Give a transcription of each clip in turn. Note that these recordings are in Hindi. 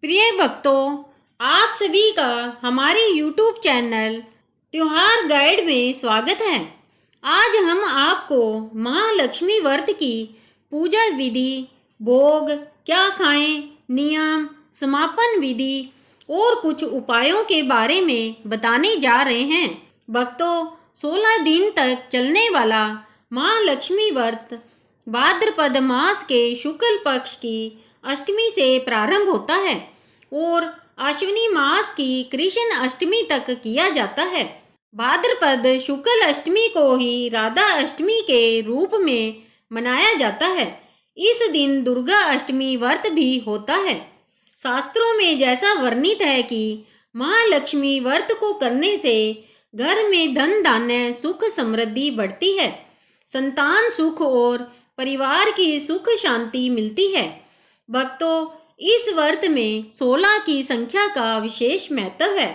प्रिय भक्तों, आप सभी का हमारे YouTube चैनल त्योहार गाइड में स्वागत है। आज हम आपको महालक्ष्मी व्रत की पूजा विधि, भोग, क्या खाएं, नियम, समापन विधि और कुछ उपायों के बारे में बताने जा रहे हैं। भक्तों, 16 दिन तक चलने वाला महालक्ष्मी व्रत भाद्रपद मास के शुक्ल पक्ष की अष्टमी से प्रारंभ होता है और अश्विनी मास की कृष्ण अष्टमी तक किया जाता है। भाद्रपद शुक्ल अष्टमी को ही राधा अष्टमी के रूप में मनाया जाता है। इस दिन दुर्गा अष्टमी व्रत भी होता है। शास्त्रों में जैसा वर्णित है कि महालक्ष्मी व्रत को करने से घर में धन धान्य सुख समृद्धि बढ़ती है, संतान सुख और परिवार की सुख शांति मिलती है। भक्तों, इस व्रत में 16 की संख्या का विशेष महत्व है।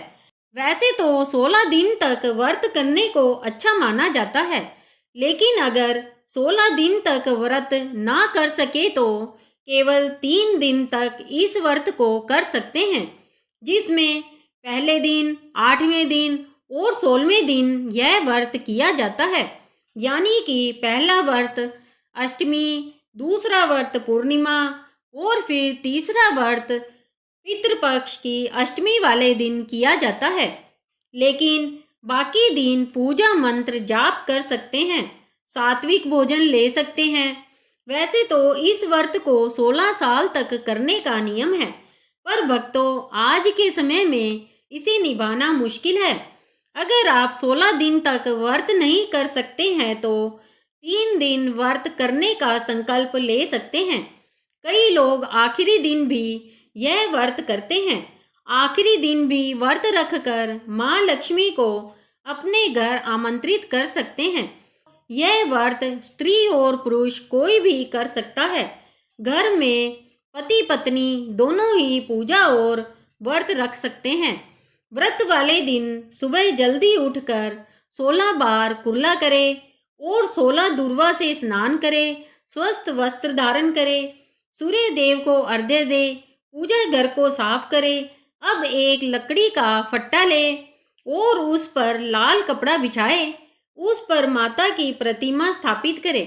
वैसे तो 16 दिन तक व्रत करने को अच्छा माना जाता है, लेकिन अगर 16 दिन तक व्रत ना कर सके तो केवल 3 दिन तक इस व्रत को कर सकते हैं, जिसमें पहले दिन, 8वें दिन और 16वें दिन यह व्रत किया जाता है। यानी कि पहला व्रत अष्टमी, दूसरा व्रत पूर्णिमा और फिर तीसरा व्रत पितृपक्ष की अष्टमी वाले दिन किया जाता है। लेकिन बाकी दिन पूजा मंत्र जाप कर सकते हैं, सात्विक भोजन ले सकते हैं। वैसे तो इस व्रत को 16 साल तक करने का नियम है, पर भक्तों आज के समय में इसे निभाना मुश्किल है। अगर आप 16 दिन तक व्रत नहीं कर सकते हैं तो 3 दिन व्रत करने का संकल्प ले सकते हैं। कई लोग आखिरी दिन भी यह व्रत करते हैं। आखिरी दिन भी व्रत रखकर माँ लक्ष्मी को अपने घर आमंत्रित कर सकते हैं। यह व्रत स्त्री और पुरुष कोई भी कर सकता है। घर में पति पत्नी दोनों ही पूजा और व्रत रख सकते हैं। व्रत वाले दिन सुबह जल्दी उठकर 16 बार कुर्ला करें और 16 दूर्वा से स्नान करें, स्वस्थ वस्त्र धारण करें, सूर्य देव को अर्घ्य दे, पूजा घर को साफ करे। अब एक लकड़ी का फट्टा ले और उस पर लाल कपड़ा बिछाए, उस पर माता की प्रतिमा स्थापित करे।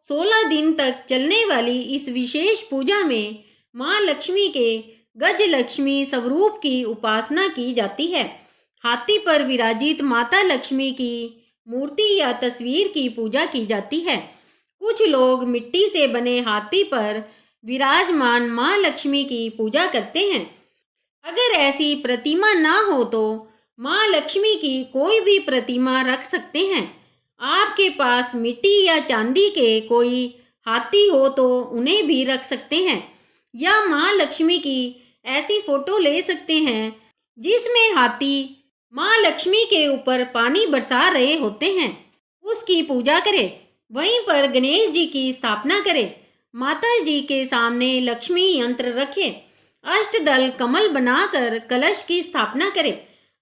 16 दिन तक चलने वाली इस विशेष पूजा में माँ लक्ष्मी के गज लक्ष्मी स्वरूप की उपासना की जाती है। हाथी पर विराजित माता लक्ष्मी की मूर्ति या तस्वीर की पूजा की जाती है। कुछ लोग मिट्टी से बने हाथी पर विराजमान माँ लक्ष्मी की पूजा करते हैं। अगर ऐसी प्रतिमा ना हो तो माँ लक्ष्मी की कोई भी प्रतिमा रख सकते हैं। आपके पास मिट्टी या चांदी के कोई हाथी हो तो उन्हें भी रख सकते हैं, या माँ लक्ष्मी की ऐसी फोटो ले सकते हैं जिसमें हाथी माँ लक्ष्मी के ऊपर पानी बरसा रहे होते हैं, उसकी पूजा करें। वहीं पर गणेश जी की स्थापना करें। माता जी के सामने लक्ष्मी यंत्र रखें। अष्टदल कमल बनाकर कलश की स्थापना करें।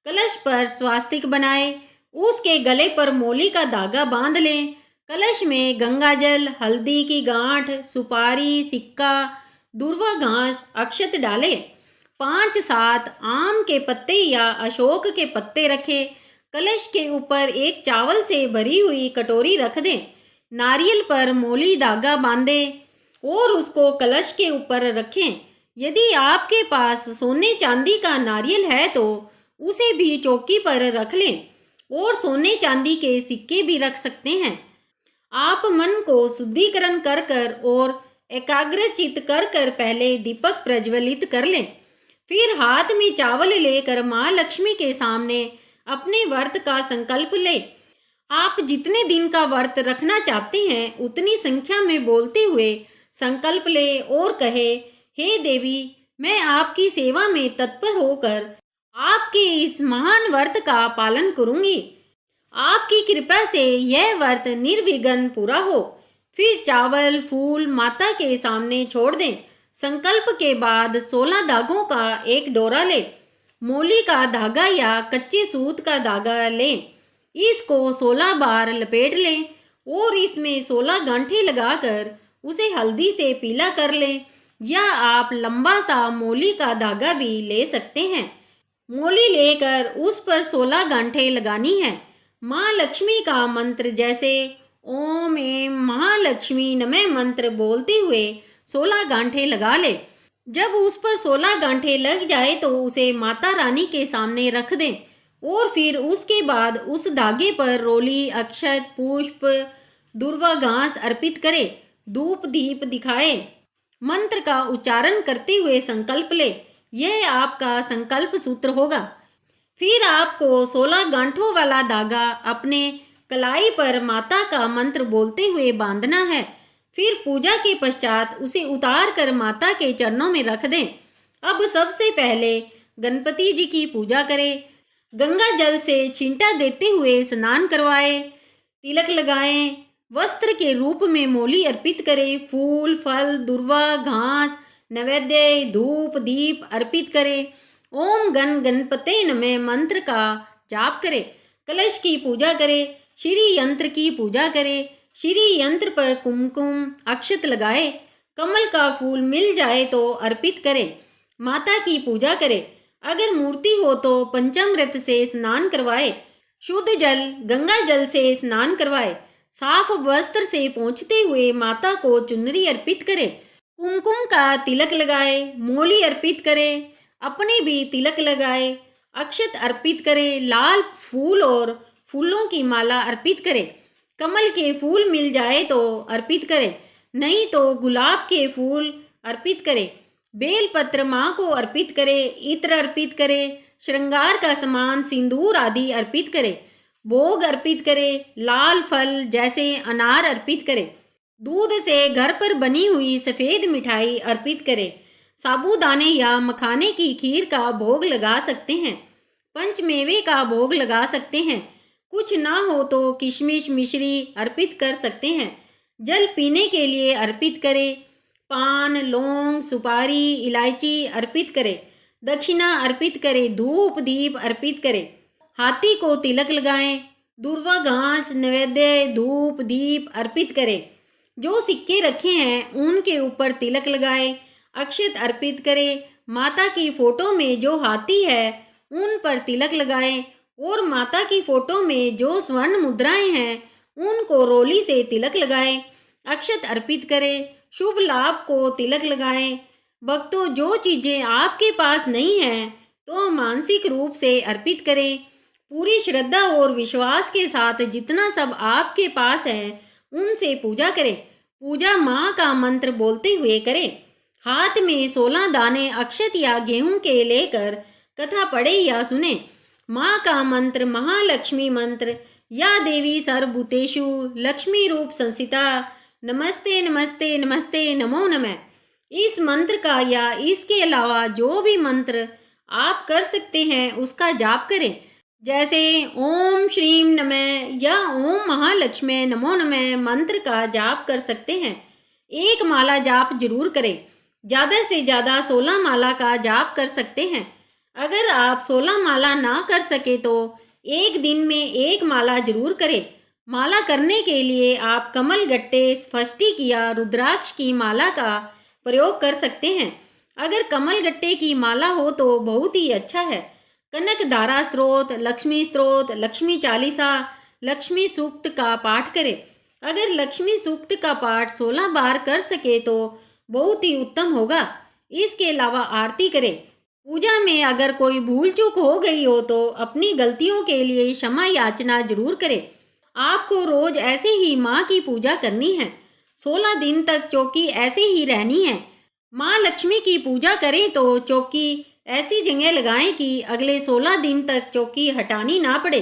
कलश पर स्वास्तिक बनाएं। उसके गले पर मोली का धागा बांध लें। कलश में गंगाजल, हल्दी की गांठ, सुपारी, सिक्का, दूर्वा घास, अक्षत डालें। 5-7 आम के पत्ते या अशोक के पत्ते रखें। कलश के ऊपर एक चावल से भरी हुई कटोरी रख दें। नारियल पर मोली धागा बांधें और उसको कलश के ऊपर रखें। यदि आपके पास सोने चांदी का नारियल है तो उसे भी चौकी पर रख लें और सोने चांदी के सिक्के भी रख सकते हैं। आप मन को शुद्धिकरण कर कर और एकाग्रचित कर कर पहले दीपक प्रज्वलित कर लें। फिर हाथ में चावल लेकर माँ लक्ष्मी के सामने अपने व्रत का संकल्प लें। आप जितने दिन का व्रत रखना चाहते हैं उतनी संख्या में बोलते हुए संकल्प ले और कहे, हे देवी, मैं आपकी सेवा में तत्पर होकर आपके इस महान व्रत का पालन करूंगी। आपकी कृपा से यह व्रत निर्विघ्न पूरा हो। फिर चावल फूल माता के सामने छोड़ दें। संकल्प के बाद 16 धागों का एक डोरा ले। मोली का धागा या कच्चे सूत का धागा लें। इसको 16 बार लपेट लें और इसमें 16 गांठें लगाकर उसे हल्दी से पीला कर लें। या आप लंबा सा मोली का धागा भी ले सकते हैं। मोली लेकर उस पर 16 गांठें लगानी है। माँ लक्ष्मी का मंत्र जैसे ओम एम महालक्ष्मी नमः मंत्र बोलते हुए 16 गांठें लगा ले। जब उस पर 16 गांठें लग जाए तो उसे माता रानी के सामने रख दें और फिर उसके बाद उस धागे पर रोली, अक्षत, पुष्प, दूर्वा घास अर्पित करें। धूप दीप दिखाए, मंत्र का उच्चारण करते हुए संकल्प ले। यह आपका संकल्प सूत्र होगा। फिर आपको 16 गांठों वाला धागा अपने कलाई पर माता का मंत्र बोलते हुए बांधना है। फिर पूजा के पश्चात उसे उतार कर माता के चरणों में रख दें। अब सबसे पहले गणपति जी की पूजा करें। गंगा जल से छींटा देते हुए स्नान करवाएं, तिलक लगाएं, वस्त्र के रूप में मोली अर्पित करें, फूल फल दूर्वा घास नैवेद्य धूप दीप अर्पित करें। ओम गण गणपते नमः मंत्र का जाप करें। कलश की पूजा करें। श्री यंत्र की पूजा करें। श्री यंत्र पर कुमकुम अक्षत लगाए। कमल का फूल मिल जाए तो अर्पित करें। माता की पूजा करें। अगर मूर्ति हो तो पंचामृत से स्नान करवाए। शुद्ध जल गंगा जल से स्नान करवाए। साफ वस्त्र से पोंछते हुए माता को चुनरी अर्पित करें। कुमकुम का तिलक लगाए। मोली अर्पित करें। अपने भी तिलक लगाए। अक्षत अर्पित करें। लाल फूल और फूलों की माला अर्पित करें। कमल के फूल मिल जाए तो अर्पित करें, नहीं तो गुलाब के फूल अर्पित करें। बेलपत्र माँ को अर्पित करें। इत्र अर्पित करें। श्रृंगार का सामान सिंदूर आदि अर्पित करें। भोग अर्पित करें। लाल फल जैसे अनार अर्पित करें। दूध से घर पर बनी हुई सफ़ेद मिठाई अर्पित करें। साबूदाने या मखाने की खीर का भोग लगा सकते हैं। पंचमेवे का भोग लगा सकते हैं। कुछ ना हो तो किशमिश मिश्री अर्पित कर सकते हैं। जल पीने के लिए अर्पित करें। पान लौंग सुपारी इलायची अर्पित करें। दक्षिणा अर्पित करें। धूप दीप अर्पित करें। हाथी को तिलक लगाएं। दूर्वा घास नैवेद्य धूप दीप अर्पित करें। जो सिक्के रखे हैं उनके ऊपर तिलक लगाएं। अक्षत अर्पित करें। माता की फोटो में जो हाथी है उन पर तिलक लगाएं और माता की फोटो में जो स्वर्ण मुद्राएं हैं उनको रोली से तिलक लगाएं। अक्षत अर्पित करें। शुभ लाभ को तिलक लगाएं। भक्तों, जो चीज़ें आपके पास नहीं हैं तो मानसिक रूप से अर्पित करें। पूरी श्रद्धा और विश्वास के साथ जितना सब आपके पास है उनसे पूजा करें। पूजा माँ का मंत्र बोलते हुए करें। हाथ में 16 दाने अक्षत या गेहूं के लेकर कथा पढ़े या सुने। माँ का मंत्र महालक्ष्मी मंत्र या देवी सर्वभूतेषु लक्ष्मी रूप संस्थिता नमस्ते नमस्ते नमस्ते नमो नमः। इस मंत्र का या इसके अलावा जो भी मंत्र आप कर सकते हैं उसका जाप करें। जैसे ओम श्रीम नमः या ओम महालक्ष्मी नमो नमः मंत्र का जाप कर सकते हैं। एक माला जाप जरूर करें। ज़्यादा से ज़्यादा 16 माला का जाप कर सकते हैं। अगर आप 16 माला ना कर सके तो एक दिन में एक माला जरूर करें। माला करने के लिए आप कमल गट्टे स्फष्टिक या रुद्राक्ष की माला का प्रयोग कर सकते हैं। अगर कमल गट्टे की माला हो तो बहुत ही अच्छा है। कनक धारा स्त्रोत लक्ष्मी चालीसा लक्ष्मी सूक्त का पाठ करें। अगर लक्ष्मी सूक्त का पाठ 16 बार कर सके तो बहुत ही उत्तम होगा। इसके अलावा आरती करें। पूजा में अगर कोई भूल चूक हो गई हो तो अपनी गलतियों के लिए क्षमा याचना जरूर करें। आपको रोज ऐसे ही माँ की पूजा करनी है। 16 दिन तक चौकी ऐसे ही रहनी है। माँ लक्ष्मी की पूजा करें तो चौकी ऐसी जगह लगाएं कि अगले 16 दिन तक चौकी हटानी ना पड़े।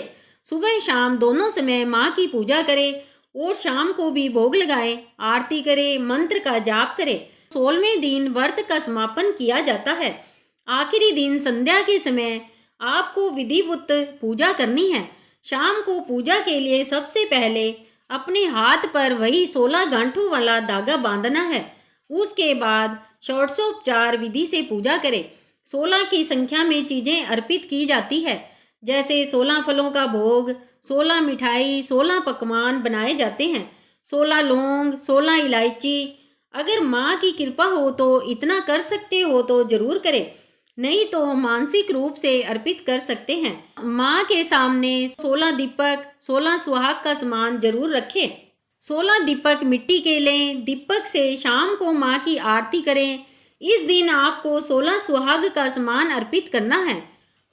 सुबह शाम दोनों समय माँ की पूजा करें और शाम को भी भोग लगाएं, आरती करें, मंत्र का जाप करें। 16वें दिन व्रत का समापन किया जाता है। आखिरी दिन संध्या के समय आपको विधिवत पूजा करनी है। शाम को पूजा के लिए सबसे पहले अपने हाथ पर वही 16 गांठों वाला धागा बांधना है। उसके बाद षोडशोपचार विधि से पूजा करें। 16 की संख्या में चीज़ें अर्पित की जाती है। जैसे 16 फलों का भोग, 16 मिठाई, 16 पकवान बनाए जाते हैं। 16 लौंग, 16 इलायची अगर माँ की कृपा हो तो इतना कर सकते हो तो जरूर करें, नहीं तो मानसिक रूप से अर्पित कर सकते हैं। माँ के सामने 16 दीपक 16 सुहाग का सामान जरूर रखें। 16 दीपक मिट्टी के लें। दीपक से शाम को माँ की आरती करें। इस दिन आपको 16 सुहाग का सामान अर्पित करना है।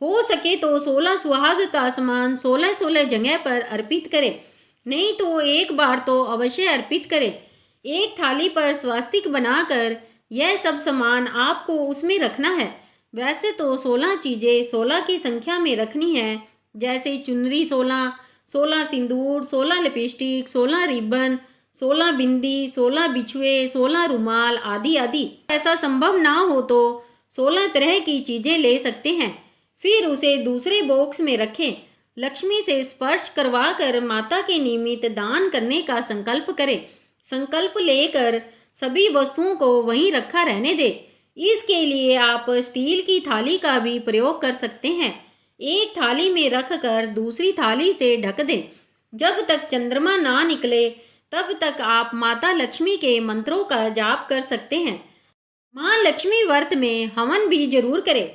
हो सके तो 16 सुहाग का सामान 16-16 जगह पर अर्पित करें, नहीं तो एक बार तो अवश्य अर्पित करें। एक थाली पर स्वास्तिक बनाकर यह सब सामान आपको उसमें रखना है। वैसे तो 16 चीज़ें 16 की संख्या में रखनी है, जैसे चुनरी 16, 16 सिंदूर, 16 लिपस्टिक, 16 रिबन, 16 बिंदी, 16 बिछुए, 16 रुमाल आदि आदि। ऐसा संभव ना हो तो 16 तरह की चीज़ें ले सकते हैं। फिर उसे दूसरे बॉक्स में रखें। लक्ष्मी से स्पर्श करवा कर माता के निमित्त दान करने का संकल्प करें। संकल्प लेकर सभी वस्तुओं को वहीं रखा रहने दें। इसके लिए आप स्टील की थाली का भी प्रयोग कर सकते हैं। एक थाली में रखकर दूसरी थाली से ढक दें। जब तक चंद्रमा ना निकले तब तक आप माता लक्ष्मी के मंत्रों का जाप कर सकते हैं। माँ लक्ष्मी व्रत में हवन भी जरूर करें।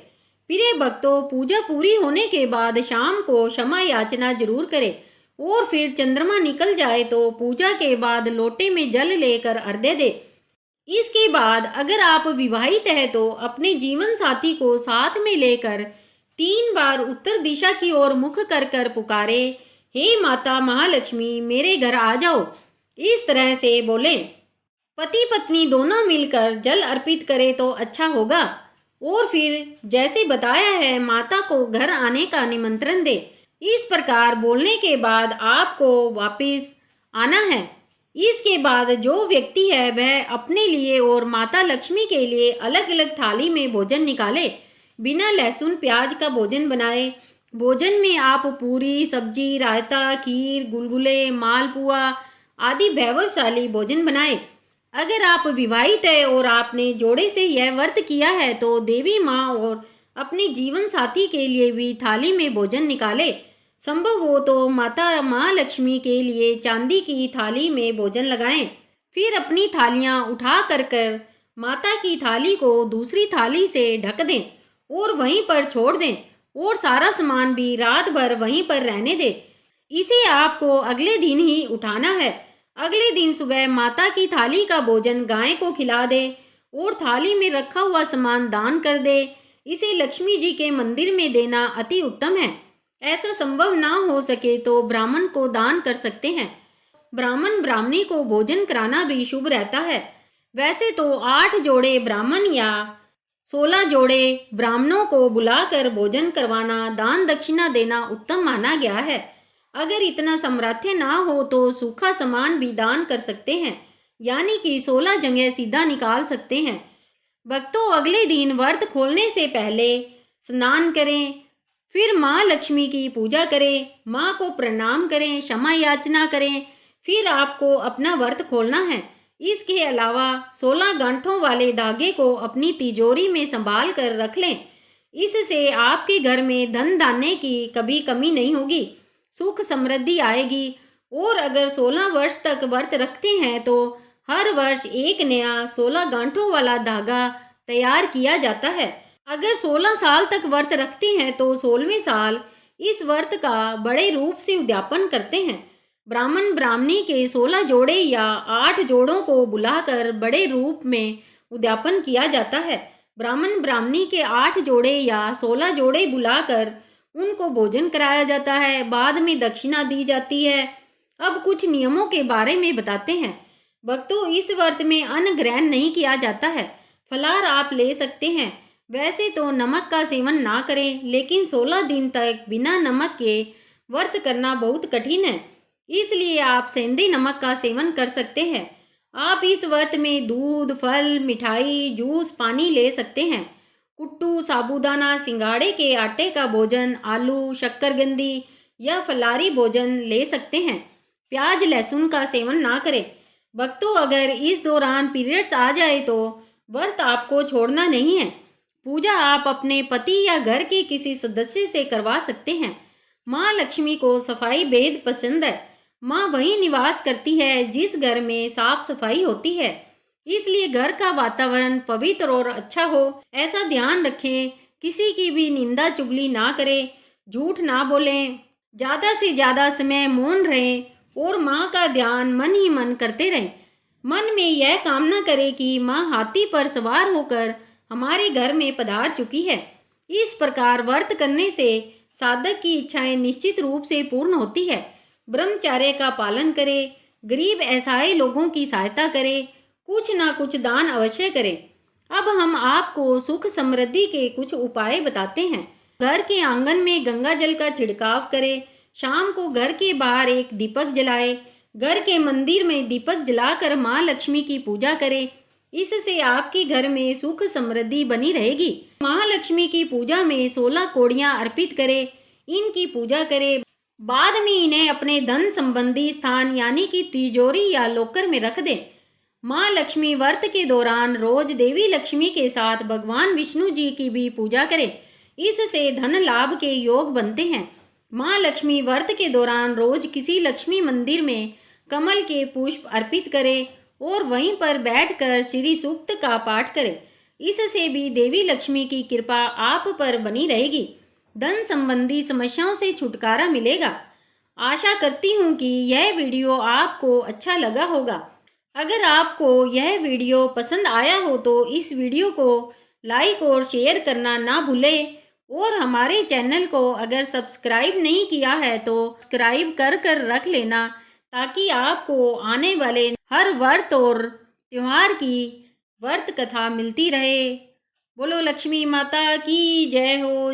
प्रिय भक्तों, पूजा पूरी होने के बाद शाम को क्षमा याचना जरूर करें और फिर चंद्रमा निकल जाए तो पूजा के बाद लोटे में जल लेकर अर्घ्य दें। इसके बाद अगर आप विवाहित हैं तो अपने जीवन साथी को साथ में लेकर 3 बार उत्तर दिशा की ओर मुख कर कर पुकारे, हे माता महालक्ष्मी मेरे घर आ जाओ। इस तरह से बोलें। पति पत्नी दोनों मिलकर जल अर्पित करें तो अच्छा होगा। और फिर जैसे बताया है माता को घर आने का निमंत्रण दे। इस प्रकार बोलने के बाद आपको वापस आना है। इसके बाद जो व्यक्ति है वह अपने लिए और माता लक्ष्मी के लिए अलग अलग थाली में भोजन निकाले। बिना लहसुन प्याज का भोजन बनाए। भोजन में आप पूरी सब्जी, रायता, खीर, गुलगुले, मालपुआ आदि वैभवशाली भोजन बनाए। अगर आप विवाहित है और आपने जोड़े से यह व्रत किया है तो देवी माँ और अपने जीवन साथी के लिए भी थाली में भोजन निकाले। संभव हो तो माता माँ लक्ष्मी के लिए चांदी की थाली में भोजन लगाएं। फिर अपनी थालियाँ उठा कर माता की थाली को दूसरी थाली से ढक दें और वहीं पर छोड़ दें और सारा सामान भी रात भर वहीं पर रहने दें। इसे आपको अगले दिन ही उठाना है। अगले दिन सुबह माता की थाली का भोजन गाय को खिला दे और थाली में रखा हुआ सामान दान कर दे। इसे लक्ष्मी जी के मंदिर में देना अति उत्तम है। ऐसा संभव ना हो सके तो ब्राह्मण को दान कर सकते हैं। ब्राह्मण ब्राह्मणी को भोजन कराना भी शुभ रहता है। वैसे तो 8 जोड़े ब्राह्मण या 16 जोड़े ब्राह्मणों को बुलाकर भोजन करवाना, दान दक्षिणा देना उत्तम माना गया है। अगर इतना सामर्थ्य ना हो तो सूखा सामान भी दान कर सकते हैं, यानी कि 16 जगह सीधा निकाल सकते हैं। भक्तों, अगले दिन व्रत खोलने से पहले स्नान करें, फिर माँ लक्ष्मी की पूजा करें, माँ को प्रणाम करें, क्षमा याचना करें, फिर आपको अपना व्रत खोलना है। इसके अलावा 16 गांठों वाले धागे को अपनी तिजोरी में संभाल कर रख लें। इससे आपके घर में धन धान्य की कभी कमी नहीं होगी, सुख समृद्धि आएगी। और अगर 16 वर्ष तक व्रत रखते हैं तो हर वर्ष एक नया 16 गांठों वाला धागा तैयार किया जाता है। अगर 16 साल तक व्रत रखते हैं तो 16वें साल इस व्रत का बड़े रूप से उद्यापन करते हैं। ब्राह्मण ब्राह्मणी के 16 जोड़े या 8 जोड़ों को बुलाकर बड़े रूप में उद्यापन किया जाता है। ब्राह्मण ब्राह्मणी के 8 जोड़े या 16 जोड़े बुलाकर उनको भोजन कराया जाता है। बाद में दक्षिणा दी जाती है। अब कुछ नियमों के बारे में बताते हैं। भक्तों, इस व्रत में अन्न ग्रहण नहीं किया जाता है। फलाहार आप ले सकते हैं। वैसे तो नमक का सेवन ना करें, लेकिन 16 दिन तक बिना नमक के व्रत करना बहुत कठिन है, इसलिए आप सेंधे नमक का सेवन कर सकते हैं। आप इस व्रत में दूध, फल, मिठाई, जूस, पानी ले सकते हैं। कुट्टू, साबूदाना, सिंगाड़े के आटे का भोजन, आलू, शक्करकंदी या फलाहारी भोजन ले सकते हैं। प्याज लहसुन का सेवन ना करें। भक्तों, अगर इस दौरान पीरियड्स आ जाए तो व्रत आपको छोड़ना नहीं है। पूजा आप अपने पति या घर के किसी सदस्य से करवा सकते हैं। माँ लक्ष्मी को सफाई बेहद पसंद है। माँ वहीं निवास करती है जिस घर में साफ सफाई होती है। इसलिए घर का वातावरण पवित्र और अच्छा हो, ऐसा ध्यान रखें। किसी की भी निंदा चुगली ना करें, झूठ ना बोलें, ज़्यादा से ज़्यादा समय मौन रहें और माँ का ध्यान मन ही मन करते रहें। मन में यह कामना करें कि माँ हाथी पर सवार होकर हमारे घर में पधार चुकी है। इस प्रकार व्रत करने से साधक की इच्छाएं निश्चित रूप से पूर्ण होती है। ब्रह्मचर्य का पालन करें, गरीब असहाय लोगों की सहायता करें, कुछ ना कुछ दान अवश्य करें। अब हम आपको सुख समृद्धि के कुछ उपाय बताते हैं। घर के आंगन में गंगा जल का छिड़काव करें। शाम को घर के बाहर एक दीपक जलाएं। घर के मंदिर में दीपक जलाकर माँ लक्ष्मी की पूजा करें। इससे आपके घर में सुख समृद्धि बनी रहेगी। महालक्ष्मी की पूजा में 16 कोड़ियाँ अर्पित करें। इनकी पूजा करें। बाद में इन्हें अपने धन संबंधी स्थान यानी कि तिजोरी या लॉकर में रख दें। माँ लक्ष्मी व्रत के दौरान रोज देवी लक्ष्मी के साथ भगवान विष्णु जी की भी पूजा करें। इससे धन लाभ के योग बनते हैं। माँ लक्ष्मी व्रत के दौरान रोज किसी लक्ष्मी मंदिर में कमल के पुष्प अर्पित करें और वहीं पर बैठकर श्री सूक्त का पाठ करें। इससे भी देवी लक्ष्मी की कृपा आप पर बनी रहेगी। धन संबंधी समस्याओं से छुटकारा मिलेगा। आशा करती हूँ कि यह वीडियो आपको अच्छा लगा होगा। अगर आपको यह वीडियो पसंद आया हो तो इस वीडियो को लाइक और शेयर करना ना भूलें और हमारे चैनल को अगर सब्सक्राइब नहीं किया है तो सब्सक्राइब कर रख लेना, ताकि आपको आने वाले हर व्रत और त्योहार की व्रत कथा मिलती रहे। बोलो लक्ष्मी माता की जय हो।